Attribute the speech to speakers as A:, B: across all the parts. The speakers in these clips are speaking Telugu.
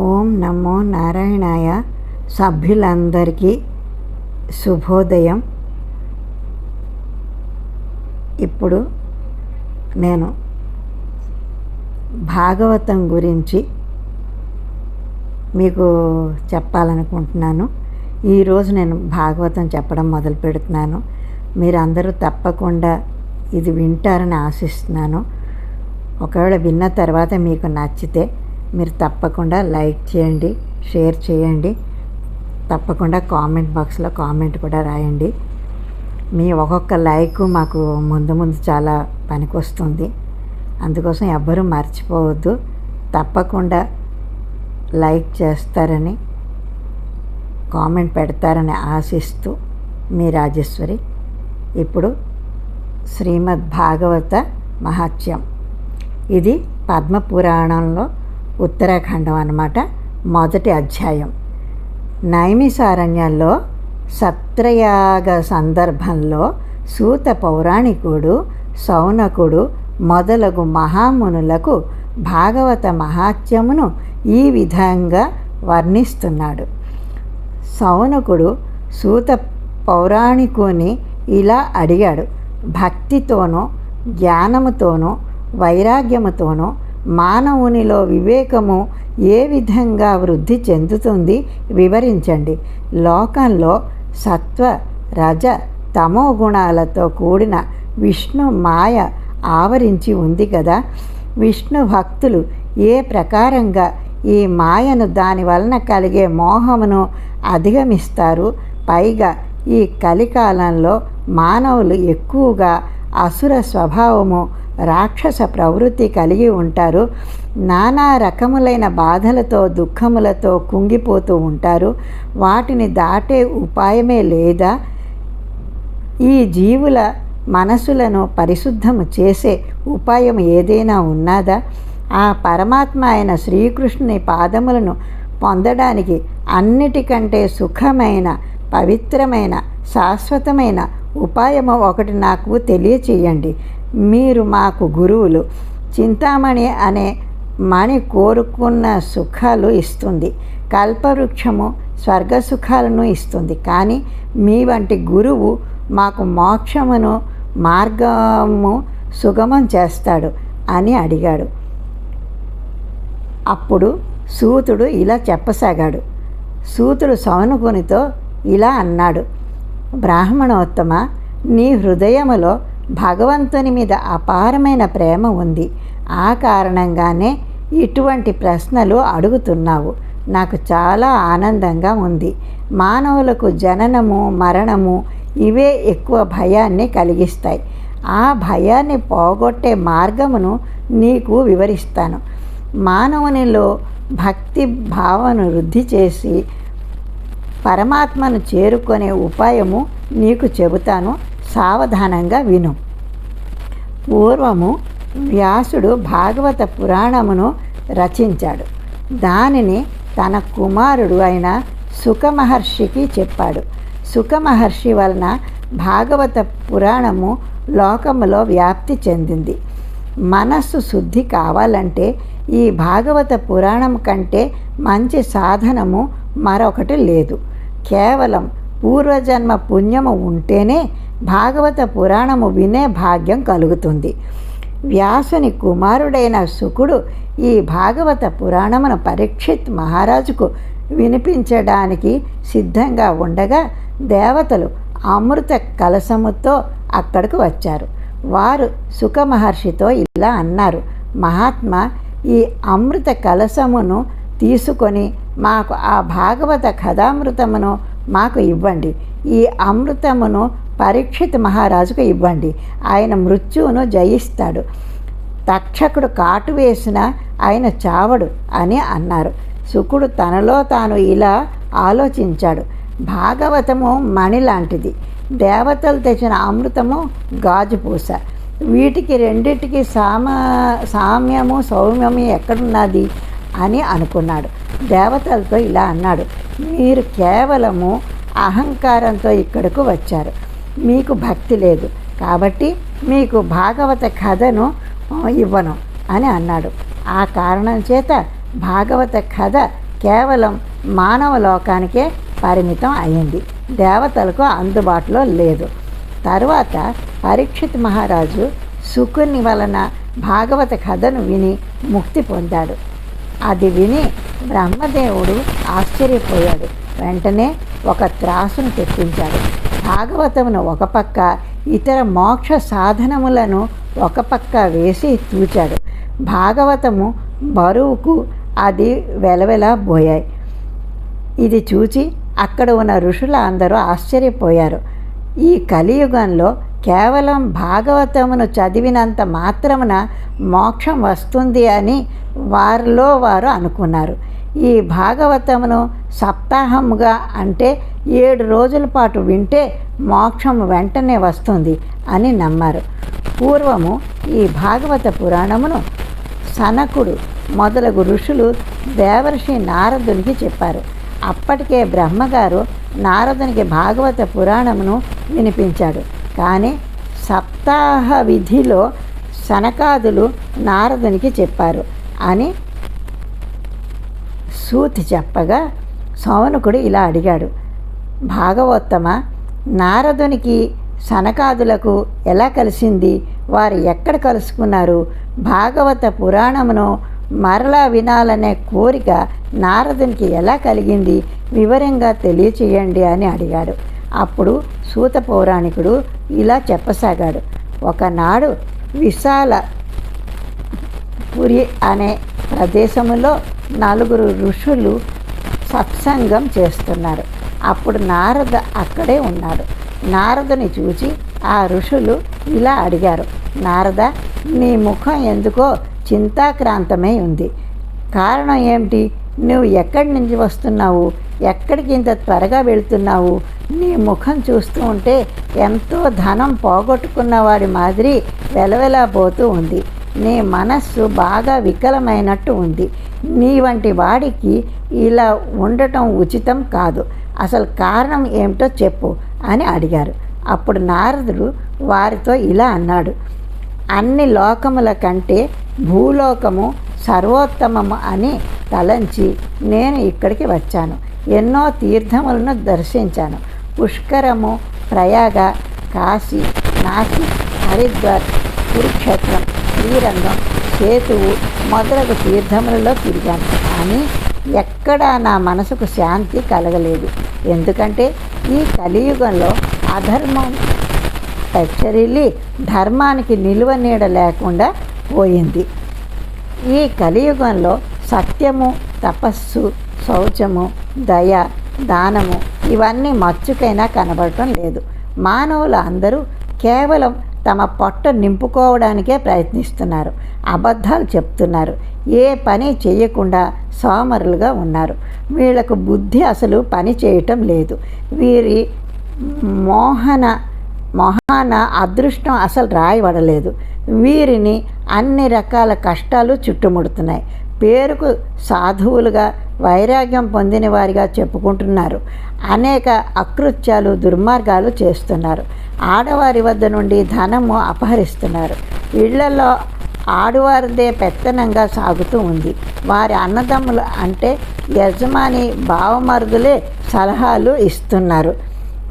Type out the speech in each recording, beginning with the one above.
A: ఓం నమో నారాయణాయ. సభ్యులందరికీ శుభోదయం. ఇప్పుడు నేను భాగవతం గురించి మీకు చెప్పాలనుకుంటున్నాను. ఈరోజు నేను భాగవతం చెప్పడం మొదలు పెడుతున్నాను. మీరందరూ తప్పకుండా ఇది వింటారని ఆశిస్తున్నాను. ఒకవేళ విన్న తర్వాత మీకు నచ్చితే మీరు తప్పకుండా లైక్ చేయండి, షేర్ చేయండి, తప్పకుండా కామెంట్ బాక్స్లో కామెంట్ కూడా రాయండి. మీ ఒక్కొక్క లైక్ మాకు ముందు చాలా పనికొస్తుంది. అందుకోసం ఎవ్వరూ మర్చిపోవద్దు, తప్పకుండా లైక్ చేస్తారని, కామెంట్ పెడతారని ఆశిస్తూ మీ రాజేశ్వరి. ఇప్పుడు శ్రీమద్ భాగవత మహాత్మ్యం. ఇది పద్మపురాణంలో ఉత్తరాఖండం అన్నమాట. మొదటి అధ్యాయం. నైమిసారణ్యంలో సత్రయాగ సందర్భంలో సూత పౌరాణికుడు, శౌనకుడు మొదలగు మహామునులకు భాగవత మహాత్మ్యమును ఈ విధంగా వర్ణిస్తున్నాడు. శౌనకుడు సూత పౌరాణికుని ఇలా అడిగాడు: భక్తితోనో జ్ఞానముతోనో వైరాగ్యముతోనో మానవునిలో వివేకము ఏ విధంగా వృద్ధి చెందుతుంది వివరించండి. లోకంలో సత్వ రజ తమో గుణాలతో కూడిన విష్ణు మాయ ఆవరించి ఉంది కదా. విష్ణు భక్తులు ఏ ప్రకారంగా ఈ మాయను, దాని వలన కలిగే మోహమును అధిగమిస్తారు. పైగా ఈ కలికాలంలో మానవులు ఎక్కువగా అసుర స్వభావము, రాక్షస ప్రవృత్తి కలిగి ఉంటారు. నానా రకములైన బాధలతో, దుఃఖములతో కుంగిపోతూ ఉంటారు. వాటిని దాటే ఉపాయమే లేదా? ఈ జీవుల మనసులను పరిశుద్ధము చేసే ఉపాయం ఏదైనా ఉన్నదా? ఆ పరమాత్మ అయిన శ్రీకృష్ణుని పాదములను పొందడానికి అన్నిటికంటే సుఖమైన, పవిత్రమైన, శాశ్వతమైన ఉపాయము ఒకటి నాకు తెలియచేయండి. మీరు మాకు గురువులు. చింతామణి అనే మణి కోరుకున్న సుఖాలు ఇస్తుంది, కల్పవృక్షము స్వర్గ సుఖాలను ఇస్తుంది. కానీ మీ వంటి గురువు మాకు మోక్షమును, మార్గము సుగమం చేస్తాడు అని అడిగాడు. అప్పుడు సూతుడు ఇలా చెప్పసాగాడు. సూతుడు శౌనకునితో ఇలా అన్నాడు: బ్రాహ్మణోత్తమ, నీ హృదయములో భగవంతుని మీద అపారమైన ప్రేమ ఉంది. ఆ కారణంగానే ఇటువంటి ప్రశ్నలు అడుగుతున్నావు. నాకు చాలా ఆనందంగా ఉంది. మానవులకు జననము, మరణము ఇవే ఎక్కువ భయాన్ని కలిగిస్తాయి. ఆ భయాన్ని పోగొట్టే మార్గమును నీకు వివరిస్తాను. మానవునిలో భక్తి భావను వృద్ధి చేసి పరమాత్మను చేరుకునే ఉపాయము నీకు చెబుతాను, సావధానంగా విను. పూర్వము వ్యాసుడు భాగవత పురాణమును రచించాడు. దానిని తన కుమారుడు అయిన సుఖమహర్షికి చెప్పాడు. సుఖమహర్షి వలన భాగవత పురాణము లోకములో వ్యాప్తి చెందింది. మనస్సు శుద్ధి కావాలంటే ఈ భాగవత పురాణం కంటే మంచి సాధనము మరొకటి లేదు. కేవలం పూర్వజన్మ పుణ్యము ఉంటేనే భాగవత పురాణము వినే భాగ్యం కలుగుతుంది. వ్యాసుని కుమారుడైన శుకుడు ఈ భాగవత పురాణమును పరీక్షిత్ మహారాజుకు వినిపించడానికి సిద్ధంగా ఉండగా దేవతలు అమృత కలశముతో అక్కడికి వచ్చారు. వారు సుఖ మహర్షితో ఇలా అన్నారు: మహాత్మా, ఈ అమృత కలశమును తీసుకొని మాకు ఆ భాగవత కథామృతమును మాకు ఇవ్వండి. ఈ అమృతమును పరీక్షిత్ మహారాజుకు ఇవ్వండి. ఆయన మృత్యువును జయిస్తాడు. తక్షకుడు కాటు వేసిన ఆయన చావడు అని అన్నారు. శుకుడు తనలో తాను ఇలా ఆలోచించాడు: భాగవతము మణి లాంటిది, దేవతలు తెచ్చిన అమృతము గాజుపూస. వీటికి రెండింటికి సామ్యము, సౌమ్యము ఎక్కడున్నది అని అనుకున్నాడు. దేవతలతో ఇలా అన్నాడు: మీరు కేవలము అహంకారంతో ఇక్కడకు వచ్చారు. మీకు భక్తి లేదు, కాబట్టి మీకు భాగవత కథను ఇవ్వను అని అన్నాడు. ఆ కారణం చేత భాగవత కథ కేవలం మానవ లోకానికే పరిమితం అయింది, దేవతలకు అందుబాటులో లేదు. తరువాత పరీక్షిత్ మహారాజు శుకుని వలన భాగవత కథను విని ముక్తి పొందాడు. అది విని బ్రహ్మదేవుడు ఆశ్చర్యపోయాడు. వెంటనే ఒక త్రాసును తెప్పించాడు. భాగవతమును ఒక పక్క, ఇతర మోక్ష సాధనములను ఒక పక్క వేసి తూచాడు. భాగవతము బరువుకు అది వెలవెలబోయాయి. ఇది చూచి అక్కడ ఉన్న ఋషుల అందరూ ఆశ్చర్యపోయారు. ఈ కలియుగంలో కేవలం భాగవతమును చదివినంత మాత్రమున మోక్షం వస్తుంది అని వారిలో వారు అనుకున్నారు. ఈ భాగవతమును సప్తాహముగా అంటే 7 రోజుల పాటు వింటే మోక్షం వెంటనే వస్తుంది అని నమ్మారు. పూర్వము ఈ భాగవత పురాణమును సనకుడు మొదలగు ఋషులు దేవర్షి నారదునికి చెప్పారు. అప్పటికే బ్రహ్మగారు నారదునికి భాగవత పురాణమును వినిపించాడు. కానీ సప్తాహ విధిలో సనకాదులు నారదునికి చెప్పారు అని సూతి చెప్పగా సౌనకుడు ఇలా అడిగాడు, భాగవతమ, నారదునికి సనకాదులకు ఎలా కలిసింది? వారు ఎక్కడ కలుసుకున్నారు? భాగవత పురాణమును మరలా వినాలనే కోరిక నారదునికి ఎలా కలిగింది? వివరంగా తెలియచేయండి అని అడిగాడు. అప్పుడు సూత పౌరాణికుడు ఇలా చెప్పసాగాడు. ఒకనాడు విశాల పురి అనే ప్రదేశములో 4 ఋషులు సత్సంగం చేస్తున్నారు. అప్పుడు నారద అక్కడే ఉన్నాడు. నారదుని చూచి ఆ ఋషులు ఇలా అడిగారు, నారద, నీ ముఖం ఎందుకో చింతాక్రాంతమై ఉంది. కారణం ఏమిటి? నువ్వు ఎక్కడి నుంచి వస్తున్నావు? ఎక్కడికి ఇంత త్వరగా వెళుతున్నావు? నీ ముఖం చూస్తూ ఉంటే ఎంతో ధనం పోగొట్టుకున్న వాడి మాదిరి వెలవెలబోతూ ఉంది. నీ మనస్సు బాగా వికలమైనట్టు ఉంది. నీ వంటి వాడికి ఇలా ఉండటం ఉచితం కాదు. అసలు కారణం ఏమిటో చెప్పు అని అడిగారు. అప్పుడు నారదుడు వారితో ఇలా అన్నాడు, అన్ని లోకముల కంటే భూలోకము సర్వోత్తమము అని తలంచి నేను ఇక్కడికి వచ్చాను. ఎన్నో తీర్థములను దర్శించాను. పుష్కరము, ప్రయాగ, కాశీ, నాసిక్, హరిద్వార్, కురుక్షేత్రం, శ్రీరంగం, సేతువు మొదలగు తీర్థములలో తిరిగాను. కానీ ఎక్కడా నా మనసుకు శాంతి కలగలేదు. ఎందుకంటే ఈ కలియుగంలో అధర్మం పెచ్చరిల్లి ధర్మానికి నిలువ నీడ లేకుండా పోయింది. ఈ కలియుగంలో సత్యము, తపస్సు, శౌచము, దయ, దానము ఇవన్నీ మచ్చుకైనా కనబడటం లేదు. మానవులు అందరూ కేవలం తమ పొట్ట నింపుకోవడానికే ప్రయత్నిస్తున్నారు. అబద్ధాలు చెప్తున్నారు. ఏ పని చేయకుండా సోమరులుగా ఉన్నారు. వీళ్లకు బుద్ధి అసలు పని చేయటం లేదు. వీరి మొహాన అదృష్టం అసలు రాయబడలేదు. వీరిని అన్ని రకాల కష్టాలు చుట్టుముడుతున్నాయి. పేరుకు సాధువులుగా వైరాగ్యం పొందిన వారిగా చెప్పుకుంటున్నారు. అనేక అకృత్యాలు, దుర్మార్గాలు చేస్తున్నారు. ఆడవారి వద్ద నుండి ధనము అపహరిస్తున్నారు. ఇళ్లలో ఆడవారిదే పెత్తనంగా సాగుతూ ఉంది. వారి అన్నదమ్ములు అంటే యజమాని బావమరుదులే సలహాలు ఇస్తున్నారు.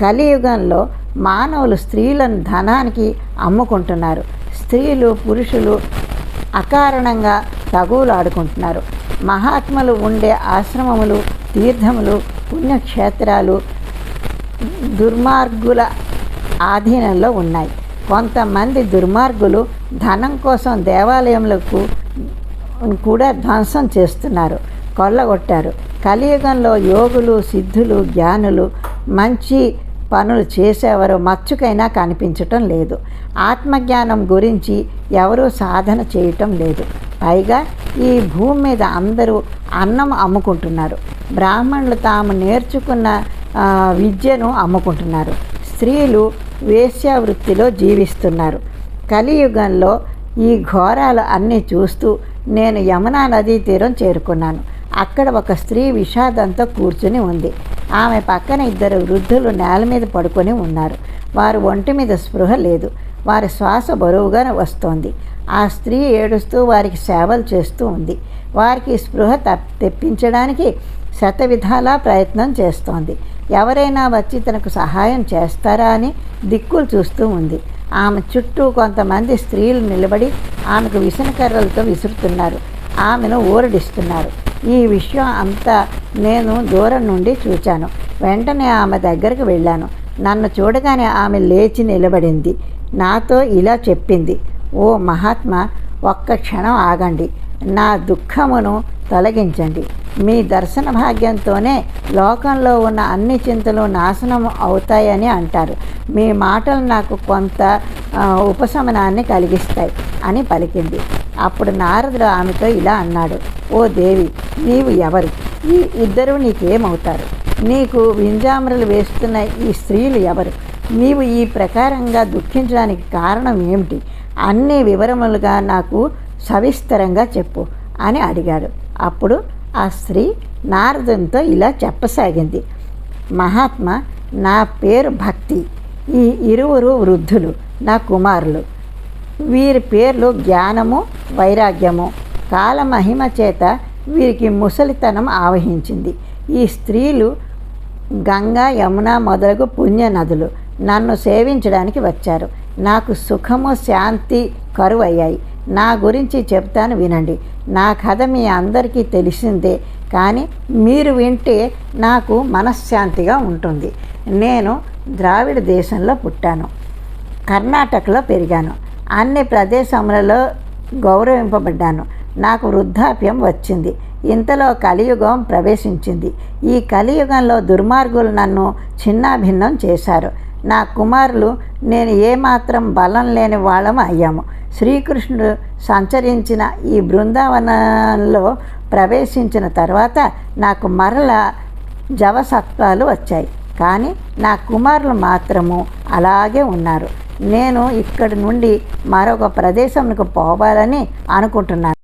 A: కలియుగంలో మానవులు స్త్రీలను ధనానికి అమ్ముకుంటున్నారు. స్త్రీలు, పురుషులు అకారణంగా తగువులాడుకుంటున్నారు. మహాత్ములు ఉండే ఆశ్రమములు, తీర్థములు, పుణ్యక్షేత్రాలు దుర్మార్గుల ఆధీనంలో ఉన్నాయి. కొంతమంది దుర్మార్గులు ధనం కోసం దేవాలయములకు కూడా ధ్వంసం చేస్తున్నారు, కొల్లగొట్టారు. కలియుగంలో యోగులు, సిద్ధులు, జ్ఞానులు మంచి పనులు చేసేవారు మచ్చుకైనా కనిపించటం లేదు. ఆత్మజ్ఞానం గురించి ఎవరూ సాధన చేయటం లేదు. పైగా ఈ భూమి మీద అందరూ అన్నం అమ్ముకుంటున్నారు. బ్రాహ్మణులు తాము నేర్చుకున్న విద్యను అమ్ముకుంటున్నారు. స్త్రీలు వేశ్యావృత్తిలో జీవిస్తున్నారు. కలియుగంలో ఈ ఘోరాలు అన్నీ చూస్తూ నేను యమునా నదీ తీరం చేరుకున్నాను. అక్కడ ఒక స్త్రీ విషాదంతో కూర్చుని ఉంది. ఆమె పక్కన 2 వృద్ధులు నేల మీద పడుకొని ఉన్నారు. వారి ఒంటి మీద స్పృహ లేదు. వారి శ్వాస బరువుగా వస్తోంది. ఆ స్త్రీ ఏడుస్తూ వారికి సేవలు చేస్తూ ఉంది. వారికి స్పృహ తెప్పించడానికి శతవిధాలా ప్రయత్నం చేస్తోంది. ఎవరైనా వచ్చి తనకు సహాయం చేస్తారా అని దిక్కులు చూస్తూ ఉంది. ఆమె చుట్టూ కొంతమంది స్త్రీలు నిలబడి ఆమెకు విసనకర్రలతో విసురుతున్నారు. ఆమెను ఊరడిస్తున్నారు. ఈ విషయం అంతా నేను దూరం నుండి చూచాను. వెంటనే ఆమె దగ్గరకు వెళ్ళాను. నన్ను చూడగానే ఆమె లేచి నిలబడింది. నాతో ఇలా చెప్పింది: ఓ మహాత్మా, ఒక్క క్షణం ఆగండి. నా దుఃఖమును తొలగించండి. మీ దర్శన భాగ్యంతోనే లోకంలో ఉన్న అన్ని చింతలు నాశనం అవుతాయని అంటారు. మీ మాటలు నాకు కొంత ఉపశమనాన్ని కలిగిస్తాయి అని పలికింది. అప్పుడు నారదుడు ఆమెతో ఇలా అన్నాడు: ఓ దేవి, నీవు ఎవరు? ఈ ఇద్దరూ నీకేమవుతారు? నీకు వింజామరలు వేస్తున్న ఈ స్త్రీలు ఎవరు? నీవు ఈ ప్రకారంగా దుఃఖించడానికి కారణం ఏమిటి? అన్ని వివరములుగా నాకు సవిస్తరంగా చెప్పు అని అడిగాడు. అప్పుడు ఆ స్త్రీ నారదునితో ఇలా చెప్పసాగింది: మహాత్మా, నా పేరు భక్తి. ఈ ఇరువురు వృద్ధులు నా కుమారులు. వీరి పేర్లు జ్ఞానము, వైరాగ్యము. కాలమహిమ చేత వీరికి ముసలితనం ఆవహించింది. ఈ స్త్రీలు గంగా, యమున మొదలగు పుణ్య నదులు. నన్ను సేవించడానికి వచ్చారు. నాకు సుఖము, శాంతి కరువయ్యాయి. నా గురించి చెప్తాను వినండి. నా కథ మీ అందరికీ తెలిసిందే, కానీ మీరు వింటే నాకు మనశ్శాంతిగా ఉంటుంది. నేను ద్రావిడ దేశంలో పుట్టాను. కర్ణాటకలో పెరిగాను. అన్ని ప్రదేశములలో గౌరవింపబడ్డాను. నాకు వృద్ధాప్యం వచ్చింది. ఇంతలో కలియుగం ప్రవేశించింది. ఈ కలియుగంలో దుర్మార్గులు నన్ను చిన్నాభిన్నం చేశారు. నా కుమారులు నేను ఏమాత్రం బలం లేని వాళ్ళం అయ్యాము. శ్రీకృష్ణుడు సంచరించిన ఈ బృందావనంలో ప్రవేశించిన తర్వాత నాకు మరల జవసత్వాలు వచ్చాయి. కానీ నా కుమారులు మాత్రము అలాగే ఉన్నారు. నేను ఇక్కడి నుండి మరొక ప్రదేశంకు పోవాలని అనుకుంటున్నాను.